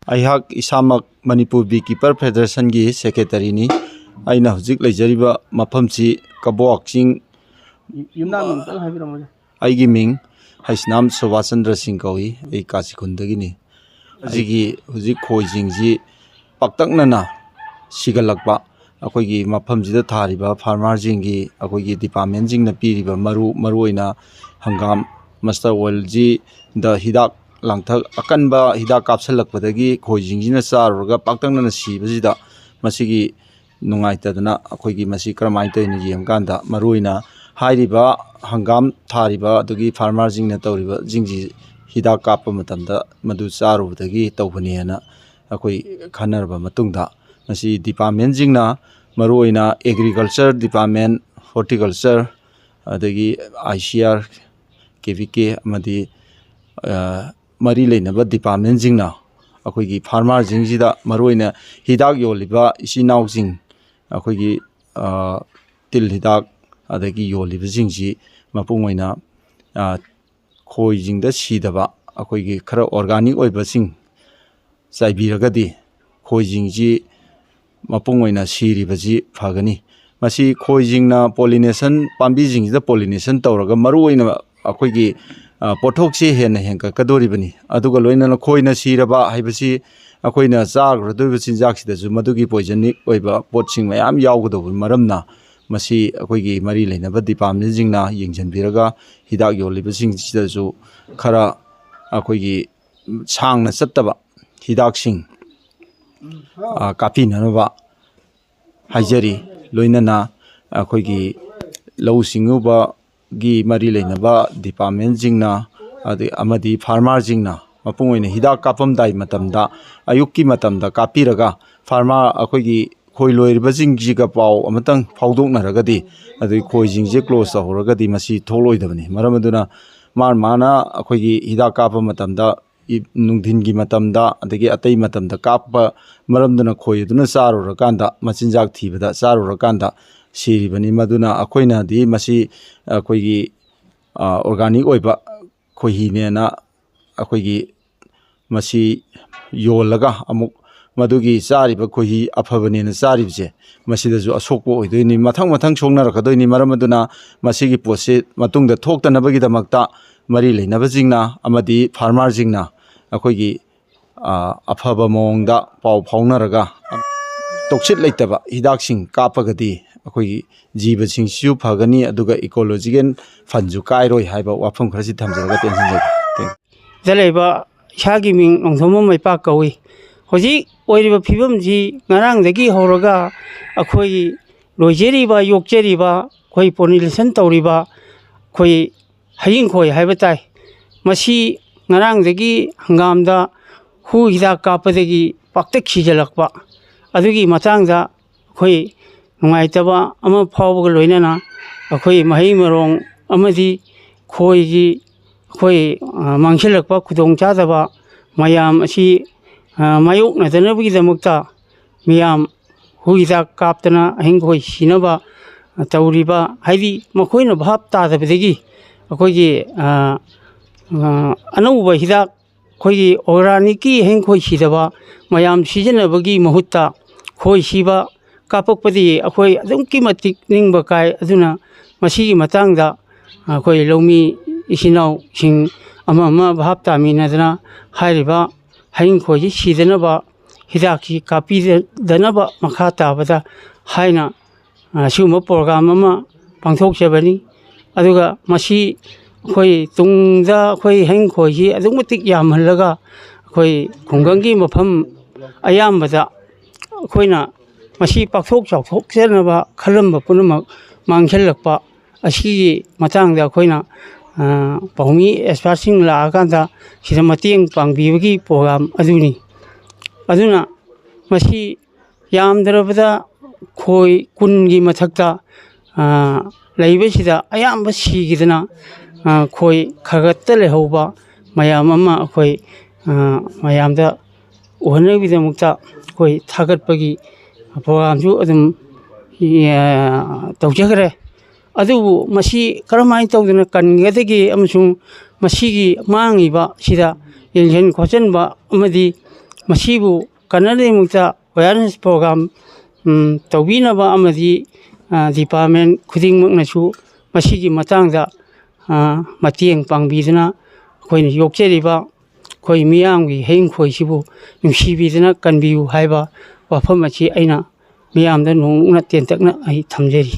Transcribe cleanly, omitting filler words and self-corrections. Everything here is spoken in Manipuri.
ꯑꯩꯍꯥꯛ ꯏꯁꯥꯃꯛ ꯃꯅꯤꯄꯨꯔ ꯕꯤꯀꯤꯄꯔ ꯐꯦꯗꯔꯦꯁꯟꯒꯤ ꯁꯦꯀ꯭ꯔꯦꯇꯔꯤꯅꯤ ꯑꯩꯅ ꯍꯧꯖꯤꯛ ꯂꯩꯖꯔꯤꯕ ꯃꯐꯝꯁꯤ ꯀꯕꯣꯛ ꯆꯤꯡ ꯑꯩꯒꯤ ꯃꯤꯡ ꯍꯩꯁꯅꯥꯝ ꯁꯨꯕꯥꯁ ꯆꯟꯗ꯭ꯔ ꯁꯤꯡ ꯀꯧꯏ ꯑꯩ ꯀꯥꯁꯤꯈꯨꯟꯗꯒꯤꯅꯤ ꯑꯁꯤꯒꯤ ꯍꯧꯖꯤꯛ ꯈꯣꯏꯁꯤꯡꯁꯤ ꯄꯥꯛꯇꯛꯅꯅ ꯁꯤꯒꯠꯂꯛꯄ ꯑꯩꯈꯣꯏꯒꯤ ꯃꯐꯝꯁꯤꯗ ꯊꯥꯔꯤꯕ ꯐꯥꯔꯃꯔꯁꯤꯡꯒꯤ ꯑꯩꯈꯣꯏꯒꯤ ꯗꯤꯄꯥꯔꯠꯃꯦꯟꯁꯤꯡꯅ ꯄꯤꯔꯤꯕ ꯃꯔꯨꯑꯣꯏꯅ ꯍꯪꯒꯥꯝ ꯃꯁꯇꯔ ꯑꯣꯏꯜꯁꯤꯗ ꯍꯤꯗꯥꯛ ꯂꯥꯡꯊꯛ ꯑꯀꯟꯕ ꯍꯤꯗꯥꯛ ꯀꯥꯞꯁꯤꯜꯂꯛꯄꯗꯒꯤ ꯈꯣꯏꯁꯤꯡꯁꯤꯅ ꯆꯥꯔꯨꯔꯒ ꯄꯥꯛꯇꯛꯅꯅ ꯁꯤꯕꯁꯤꯗ ꯃꯁꯤꯒꯤ ꯅꯨꯡꯉꯥꯏꯇꯗꯅ ꯑꯩꯈꯣꯏꯒꯤ ꯃꯁꯤ ꯀꯔꯝꯍꯥꯏꯅ ꯇꯧꯔꯤꯅꯣ ꯌꯦꯡꯕꯀꯥꯟꯗ ꯃꯔꯨꯑꯣꯏꯅ ꯍꯥꯏꯔꯤꯕ ꯍꯪꯒꯥꯝ ꯊꯥꯔꯤꯕ ꯑꯗꯨꯒꯤ ꯐꯥꯔꯃꯔꯁꯤꯡꯅ ꯇꯧꯔꯤꯕꯁꯤꯡꯁꯤ ꯍꯤꯗꯥꯛ ꯀꯥꯞꯄ ꯃꯇꯝꯗ ꯃꯗꯨ ꯆꯥꯔꯨꯕꯗꯒꯤ ꯇꯧꯕꯅꯦꯅ ꯑꯩꯈꯣꯏ ꯈꯟꯅꯔꯕ ꯃꯇꯨꯡꯗ ꯃꯁꯤ ꯗꯤꯄꯥꯔꯠꯃꯦꯟꯁꯤꯡꯅ ꯃꯔꯨꯑꯣꯏꯅ ꯑꯦꯒ꯭ꯔꯤꯀꯜꯆꯔ ꯗꯤꯄꯥꯔꯠꯃꯦꯟ ꯍꯣꯔꯇꯤꯀꯜꯆꯔ ꯑꯗꯒꯤ ICR KVK ꯑꯃꯗꯤ ꯃꯔꯤ ꯂꯩꯅꯕ ꯗꯤꯄꯥꯔꯠꯃꯦꯟꯁꯤꯡꯅ ꯑꯩꯈꯣꯏꯒꯤ ꯐꯥꯔꯃꯔꯁꯤꯡꯁꯤꯗ ꯃꯔꯨꯑꯣꯏꯅ ꯍꯤꯗꯥꯛ ꯌꯣꯜꯂꯤꯕ ꯏꯆꯤꯟ ꯏꯅꯥꯎꯁꯤꯡ ꯑꯩꯈꯣꯏꯒꯤ ꯇꯤꯜ ꯍꯤꯗꯥꯛ ꯑꯗꯒꯤ ꯌꯣꯜꯂꯤꯕꯁꯤꯡꯁꯤ ꯃꯄꯨꯡ ꯑꯣꯏꯅ ꯈꯣꯏꯁꯤꯡꯗ ꯁꯤꯗꯕ ꯑꯩꯈꯣꯏꯒꯤ ꯈꯔ ꯑꯣꯔꯒꯥꯅꯤꯛ ꯑꯣꯏꯕꯁꯤꯡ ꯆꯥꯏꯕꯤꯔꯒꯗꯤ ꯈꯣꯏꯁꯤꯡꯁꯤ ꯃꯄꯨꯡ ꯑꯣꯏꯅ ꯁꯤꯔꯤꯕꯁꯤ ꯐꯒꯅꯤ ꯃꯁꯤ ꯈꯣꯏꯁꯤꯡꯅ ꯄꯣꯂꯤꯅꯦꯁꯟ ꯄꯥꯝꯕꯤꯁꯤꯡꯁꯤꯗ ꯄꯣꯂꯤꯅꯦꯁꯟ ꯇꯧꯔꯒ ꯃꯔꯨꯑꯣꯏꯅ ꯑꯩꯈꯣꯏꯒꯤ ꯄꯣꯠꯊꯣꯛꯁꯤ ꯍꯦꯟꯅ ꯍꯦꯟꯒꯠꯀꯗꯣꯔꯤꯕꯅꯤ ꯑꯗꯨꯒ ꯂꯣꯏꯅꯅ ꯈꯣꯏꯅ ꯁꯤꯔꯕ ꯍꯥꯏꯕꯁꯤ ꯑꯩꯈꯣꯏꯅ ꯆꯥꯒꯗꯧꯔꯤꯕ ꯆꯤꯟꯖꯥꯛꯁꯤꯗꯁꯨ ꯃꯗꯨꯒꯤ ꯄꯣꯏꯖꯅꯤꯛ ꯑꯣꯏꯕ ꯄꯣꯠꯁꯤꯡ ꯃꯌꯥꯝ ꯌꯥꯎꯒꯗꯧꯕ ꯃꯔꯝꯅ ꯃꯁꯤ ꯑꯩꯈꯣꯏꯒꯤ ꯃꯔꯤ ꯂꯩꯅꯕ ꯗꯤꯄꯥꯔꯠꯃꯦꯟꯁꯤꯡꯅ ꯌꯦꯡꯁꯤꯟꯕꯤꯔꯒ ꯍꯤꯗꯥꯛ ꯌꯣꯜꯂꯤꯕꯁꯤꯡꯁꯤꯗꯁꯨ ꯈꯔ ꯑꯩꯈꯣꯏꯒꯤ ꯁꯥꯡꯅ ꯆꯠꯇꯕ ꯍꯤꯗꯥꯛꯁꯤꯡ ꯀꯥꯞꯄꯤꯅꯅꯕ ꯍꯥꯏꯖꯔꯤ ꯂꯣꯏꯅꯅ ꯑꯩꯈꯣꯏꯒꯤ ꯂꯧꯎ ꯁꯤꯡꯎꯕꯒꯤ ꯃꯔꯤ ꯂꯩꯅꯕ ꯗꯤꯄꯥꯔꯠꯃꯦꯟꯁꯤꯡꯅ ꯑꯃꯗꯤ ꯐꯥꯔꯃꯔꯁꯤꯡꯅ ꯃꯄꯨꯡ ꯑꯣꯏꯅ ꯍꯤꯗꯥꯛ ꯀꯥꯞꯄꯝꯗꯥꯏ ꯃꯇꯝꯗ ꯑꯌꯨꯛꯀꯤ ꯃꯇꯝꯗ ꯀꯥꯞꯄꯤꯔꯒ ꯐꯥꯔꯃꯔ ꯑꯩꯈꯣꯏꯒꯤ ꯈꯣꯏ ꯂꯣꯏꯔꯤꯕꯁꯤꯡꯁꯤꯒ ꯄꯥꯎ ꯑꯃꯇꯪ ꯐꯥꯎꯗꯣꯛꯅꯔꯒꯗꯤ ꯑꯗꯨꯒꯤ ꯈꯣꯏꯁꯤꯡꯁꯦ ꯀ꯭ꯂꯣꯖ ꯇꯧꯍꯧꯔꯒꯗꯤ ꯃꯁꯤ ꯊꯣꯛꯂꯣꯏꯗꯕꯅꯤ ꯃꯔꯝ ꯑꯗꯨꯅ ꯃꯥꯅ ꯑꯩꯈꯣꯏꯒꯤ ꯍꯤꯗꯥꯛ ꯀꯥꯞꯄ ꯃꯇꯝꯗ ꯅꯨꯡꯊꯤꯟꯒꯤ ꯃꯇꯝꯗ ꯑꯗꯒꯤ ꯑꯇꯩ ꯃꯇꯝꯗ ꯀꯥꯞꯄ ꯃꯔꯝꯗꯨꯅ ꯈꯣꯏ ꯑꯗꯨꯅ ꯆꯥꯔꯨꯔꯀꯥꯟꯗ ꯃꯆꯤꯟꯖꯥꯛ ꯊꯤꯕꯗ ꯆꯥꯔꯨꯔꯀꯥꯟꯗ ꯁꯤꯔꯤꯕꯅꯤ ꯃꯗꯨꯅ ꯑꯩꯈꯣꯏꯅꯗꯤ ꯃꯁꯤ ꯑꯩꯈꯣꯏꯒꯤ ꯑꯣꯔꯒꯥꯅꯤꯛ ꯑꯣꯏꯕ ꯈꯣꯏꯍꯤꯅꯦꯅ ꯑꯩꯈꯣꯏꯒꯤ ꯃꯁꯤ ꯌꯣꯜꯂꯒ ꯑꯃꯨꯛ ꯃꯗꯨꯒꯤ ꯆꯥꯔꯤꯕ ꯈꯣꯏꯍꯤ ꯑꯐꯕꯅꯦꯅ ꯆꯥꯔꯤꯕꯁꯦ ꯃꯁꯤꯗꯁꯨ ꯑꯁꯣꯛꯄ ꯑꯣꯏꯗꯣꯏꯅꯤ ꯃꯊꯪ ꯁꯣꯛꯅꯔꯛꯀꯗꯣꯏꯅꯤ ꯃꯔꯝ ꯑꯗꯨꯅ ꯃꯁꯤꯒꯤ ꯄꯣꯠꯁꯤ ꯃꯇꯨꯡꯗ ꯊꯣꯛꯇꯅꯕꯒꯤꯗꯃꯛꯇ ꯃꯔꯤ ꯂꯩꯅꯕꯁꯤꯡꯅ ꯑꯃꯗꯤ ꯐꯥꯔꯃꯔꯁꯤꯡꯅ ꯑꯩꯈꯣꯏꯒꯤ ꯑꯐꯕ ꯃꯑꯣꯡꯗ ꯄꯥꯎ ꯐꯥꯎꯅꯔꯒ ꯇꯣꯛꯁꯤꯠ ꯂꯩꯇꯕ ꯍꯤꯗꯥꯛꯁꯤꯡ ꯀꯥꯞꯄꯒꯗꯤ ꯑꯩꯈꯣꯏꯒꯤ ꯖꯤꯕꯁꯤꯡꯁꯤꯁꯨ ꯐꯒꯅꯤ ꯑꯗꯨꯒ ꯏꯀꯣꯂꯣꯖꯤꯀꯦꯜ ꯐꯟꯁꯨ ꯀꯥꯏꯔꯣꯏ ꯍꯥꯏꯕ ꯋꯥꯐꯝ ꯈꯔꯁꯤ ꯊꯝꯖꯔꯒ ꯇꯦꯟꯁꯤꯟꯖꯒꯦ ꯂꯩꯕ ꯏꯁꯥꯒꯤ ꯃꯤꯡ ꯅꯣꯡꯊꯣꯝꯕꯝ ꯃꯩꯄꯥꯛ ꯀꯧꯏ ꯍꯧꯖꯤꯛ ꯑꯣꯏꯔꯤꯕ ꯐꯤꯕꯝꯁꯤ ꯉꯔꯥꯡꯗꯒꯤ ꯍꯧꯔꯒ ꯑꯩꯈꯣꯏ ꯂꯣꯏꯖꯔꯤꯕ ꯌꯣꯛꯆꯔꯤꯕ ꯑꯩꯈꯣꯏ ꯄꯣꯂꯤꯅꯦꯁꯟ ꯇꯧꯔꯤꯕ ꯑꯩꯈꯣই ꯍꯌꯤꯡꯈꯣꯏ ꯍꯥꯏꯕ ꯇꯥꯏ ꯃꯁꯤ ꯉꯔꯥꯡꯗꯒꯤ ꯍꯪꯒꯥꯝꯗ ꯍꯨ ꯍꯤꯗꯥꯛ ꯀꯥꯞꯄꯗꯒꯤ ꯄꯥꯛꯇꯛ ꯁꯤꯖꯜꯂꯛꯄ ꯑꯗꯨꯒꯤ ꯃꯇꯥꯡꯗ ꯑꯩꯈꯣꯏ ꯅꯨꯡꯉꯥꯏꯇꯕ ꯑꯃ ꯐꯥꯎꯕꯒ ꯂꯣꯏꯅꯅ ꯑꯩꯈꯣꯏ ꯃꯍꯩ ꯃꯔꯣꯡ ꯑꯃꯗꯤ ꯈꯣꯏꯒꯤ ꯑꯩꯈꯣꯏ ꯃꯥꯡꯁꯤꯜꯂꯛꯄ ꯈꯨꯗꯣꯡꯆꯥꯗꯕ ꯃꯌꯥꯝ ꯑꯁꯤ ꯃꯥꯌꯣꯛꯅꯗꯅꯕꯒꯤꯗꯃꯛꯇ ꯃꯤꯌꯥꯝ ꯍꯨ ꯍꯤꯗꯥꯛ ꯀꯥꯞꯇꯅ ꯑꯍꯤꯡꯈꯣꯏ ꯁꯤꯅꯕ ꯇꯧꯔꯤꯕ ꯍꯥꯏꯗꯤ ꯃꯈꯣꯏꯅ ꯚꯥꯞ ꯇꯥꯗꯕꯗꯒꯤ ꯑꯩꯈꯣꯏꯒꯤ ꯑꯅꯧꯕ ꯍꯤꯗꯥꯛ ꯑꯩꯈꯣꯏꯒꯤ ꯑꯣꯔꯒꯥꯅꯤꯛꯀꯤ ꯑꯍꯤꯡꯈꯣꯏ ꯁꯤꯗꯕ ꯃꯌꯥꯝ ꯁꯤꯖꯤꯟꯅꯕꯒꯤ ꯃꯍꯨꯠꯇ ꯈꯣꯏ ꯁꯤꯕ ꯀꯥꯞꯄꯛꯄꯗꯤ ꯑꯩꯈꯣꯏ ꯑꯗꯨꯛꯀꯤ ꯃꯇꯤꯛ ꯅꯤꯡꯕ ꯀꯥꯏ ꯑꯗꯨꯅ ꯃꯁꯤꯒꯤ ꯃꯇꯥꯡꯗ ꯑꯩꯈꯣই ꯂꯧꯃꯤ ꯏꯆꯤꯟ ꯏꯅꯥꯎꯁꯤꯡ ꯑꯃ ꯚꯥꯞ ꯇꯥꯃꯤꯟꯅꯗꯅ ꯍꯥꯏꯔꯤꯕ ꯍꯌꯤꯡꯈꯣꯏꯁꯤ ꯁꯤꯗꯅꯕ ꯍꯤꯗꯥꯛꯁꯤ ꯀꯥꯞꯄꯤꯗꯅꯕ ꯃꯈꯥ ꯇꯥꯕꯗ ꯍꯥꯏꯅ ꯑꯁꯤꯒꯨꯝꯕ ꯄ꯭ꯔꯣꯒ꯭ꯔꯥꯝ ꯑꯃ ꯄꯥꯡꯊꯣꯛꯆꯕꯅꯤ ꯑꯗꯨꯒ ꯃꯁꯤ ꯑꯩꯈꯣꯏ ꯇꯨꯡꯗ ꯑꯩꯈꯣꯏ ꯍꯌꯤꯡꯈꯣꯏꯁꯤ ꯑꯗꯨꯛꯀꯤ ꯃꯇꯤꯛ ꯌꯥꯝꯍꯜꯂꯒ ꯑꯩꯈꯣꯏ ꯈꯨꯡꯒꯪꯒꯤ ꯃꯐꯝ ꯑꯌꯥꯝꯕꯗ ꯑꯩꯈꯣꯏꯅ ꯃꯁꯤ ꯄꯥꯛꯊꯣꯛ ꯆꯥꯎꯊꯣꯛꯆꯅꯕ ꯈꯜꯂꯝꯕ ꯄꯨꯝꯅꯃꯛ ꯃꯥꯡꯁꯤꯜꯂꯛꯄ ꯑꯁꯤꯒꯤ ꯃꯇꯥꯡꯗ ꯑꯩꯈꯣꯏꯅ ꯄꯥꯎꯃꯤ ꯑꯦꯛꯁꯄꯥꯔꯠꯁꯤꯡ ꯂꯥꯛꯑꯀꯥꯟꯗ ꯁꯤꯗ ꯃꯇꯦꯡ ꯄꯥꯡꯕꯤꯕꯒꯤ ꯄ꯭ꯔꯣꯒ꯭ꯔꯥꯝ ꯑꯗꯨꯅꯤ ꯑꯗꯨꯅ ꯃꯁꯤ ꯌꯥꯝꯗ꯭ꯔꯕꯗ ꯈꯣꯏ 10ꯒꯤ ꯃꯊꯛꯇ ꯂꯩꯕꯁꯤꯗ ꯑꯌꯥꯝꯕ ꯁꯤꯈꯤꯗꯅ ꯈꯣꯏ ꯈꯔꯒꯠꯇ ꯂꯩꯍꯧꯕ ꯃꯌꯥꯝ ꯑꯃ ꯑꯩꯈꯣꯏ ꯃꯌꯥꯝꯗ ꯎꯍꯟꯅꯕꯒꯤꯗꯃꯛꯇ ꯑꯩꯈꯣꯏ ꯊꯥꯒꯠꯄꯒꯤ ꯄ꯭ꯔꯣꯒ꯭ꯔꯥꯝꯁꯨ ꯑꯗꯨꯝ ꯇꯧꯖꯈ꯭ꯔꯦ ꯑꯗꯨꯕꯨ ꯃꯁꯤ ꯀꯔꯝꯍꯥꯏꯅ ꯇꯧꯗꯅ ꯀꯟꯒꯗꯒꯦ ꯑꯃꯁꯨꯡ ꯃꯁꯤꯒꯤ ꯃꯥꯡꯉꯤꯕ ꯁꯤꯗ ꯌꯦꯡꯁꯤꯟ ꯈꯣꯠꯆꯟꯕ ꯑꯃꯗꯤ ꯃꯁꯤꯕꯨ ꯀꯟꯅꯗꯩꯃꯛꯇ ꯑꯦꯋꯥꯔꯅꯦꯁ ꯄ꯭ꯔꯣꯒ꯭ꯔꯥꯝ ꯇꯧꯕꯤꯅꯕ ꯑꯃꯗꯤ ꯗꯤꯄꯥꯔꯠꯃꯦꯟ ꯈꯨꯗꯤꯡꯃꯛꯅꯁꯨ ꯃꯁꯤꯒꯤ ꯃꯇꯥꯡꯗ ꯃꯇꯦꯡ ꯄꯥꯡꯕꯤꯗꯨꯅ ꯑꯩꯈꯣꯏꯅ ꯌꯣꯛꯆꯔꯤꯕ ꯑꯩꯈꯣꯏ ꯃꯤꯌꯥꯝꯒꯤ ꯍꯌꯤꯡ ꯈꯣꯏꯁꯤꯕꯨ ꯅꯨꯡꯁꯤꯕꯤꯗꯨꯅ ꯀꯟꯕꯤꯌꯨ ꯍꯥꯏꯕ ꯋꯥꯐꯝ ꯑꯁꯤ ꯑꯩꯅ ꯃꯤꯌꯥꯝꯗ ꯅꯣꯡꯃ ꯇꯦꯟꯇꯛꯅ ꯑꯩ ꯊꯝꯖꯔꯤ.